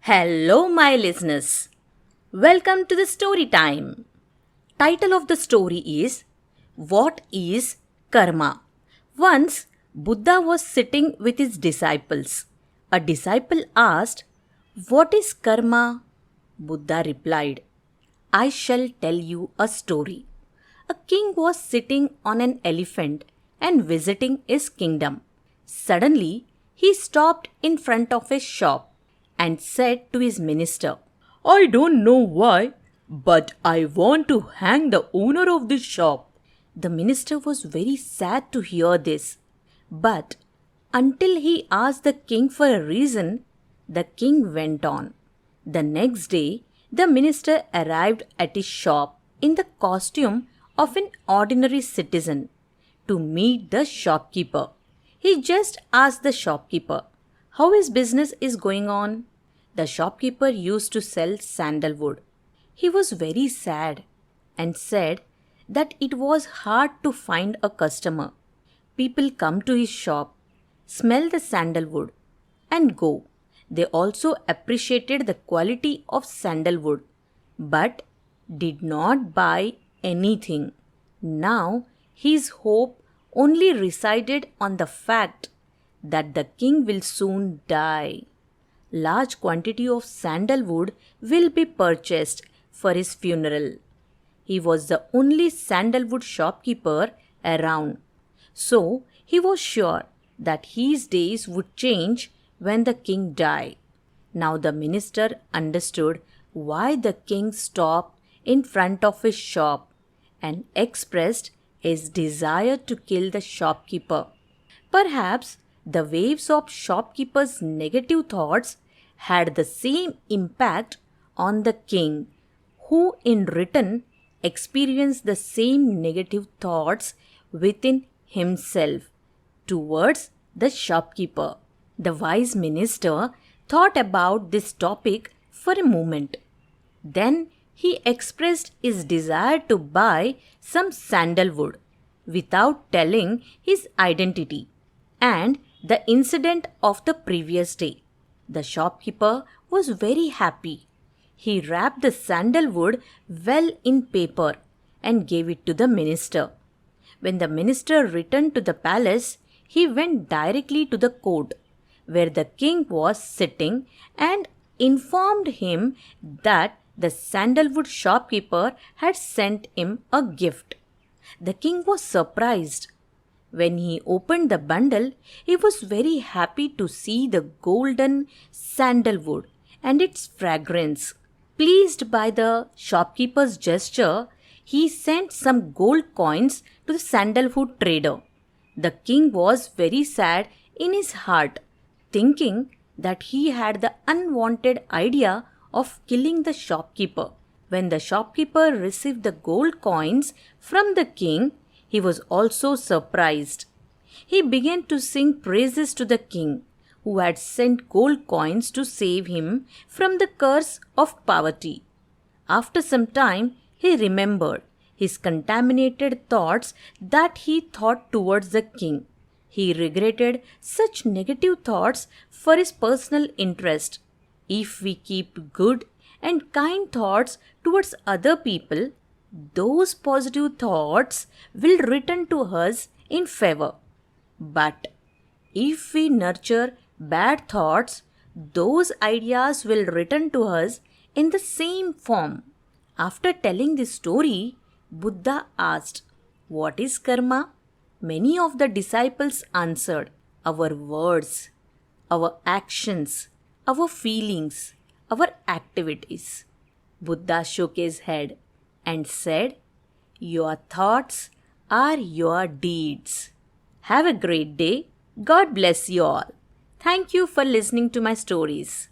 Hello, my listeners. Welcome to the story time. Title of the story is What is Karma? Once, Buddha was sitting with his disciples. A disciple asked, What is karma? Buddha replied, I shall tell you a story. A king was sitting on an elephant and visiting his kingdom. Suddenly, he stopped in front of a shop and said to his minister, I don't know why, but I want to hang the owner of this shop. The minister was very sad to hear this, but until he asked the king for a reason, the king went on. The next day, the minister arrived at his shop in the costume of an ordinary citizen to meet the shopkeeper. He just asked the shopkeeper how his business is going on. The shopkeeper used to sell sandalwood. He was very sad and said that it was hard to find a customer. People come to his shop, smell the sandalwood, and go. They also appreciated the quality of sandalwood, but did not buy anything. Now his hope only resided on the fact that the king will soon die. Large quantity of sandalwood will be purchased for his funeral. He was the only sandalwood shopkeeper around, so he was sure that his days would change when the king died. Now the minister understood why the king stopped in front of his shop and expressed his desire to kill the shopkeeper. Perhaps the waves of shopkeeper's negative thoughts had the same impact on the king, who in return experienced the same negative thoughts within himself towards the shopkeeper. The wise minister thought about this topic for a moment. Then he expressed his desire to buy some sandalwood without telling his identity and the incident of the previous day. The shopkeeper was very happy. He wrapped the sandalwood well in paper and gave it to the minister. When the minister returned to the palace, he went directly to the court where the king was sitting and informed him that the sandalwood shopkeeper had sent him a gift. The king was surprised. When he opened the bundle, he was very happy to see the golden sandalwood and its fragrance. Pleased by the shopkeeper's gesture, he sent some gold coins to the sandalwood trader. The king was very sad in his heart, thinking that he had the unwanted idea of killing the shopkeeper. When the shopkeeper received the gold coins from the king, he was also surprised. He began to sing praises to the king, who had sent gold coins to save him from the curse of poverty. After some time, he remembered his contaminated thoughts that he thought towards the king. He regretted such negative thoughts for his personal interest. If we keep good and kind thoughts towards other people, those positive thoughts will return to us in favor. But if we nurture bad thoughts, those ideas will return to us in the same form. After telling this story, Buddha asked, What is karma? Many of the disciples answered, Our words, our actions, our feelings, our activities. Buddha shook his head and said, Your thoughts are your deeds. Have a great day. God bless you all. Thank you for listening to my stories.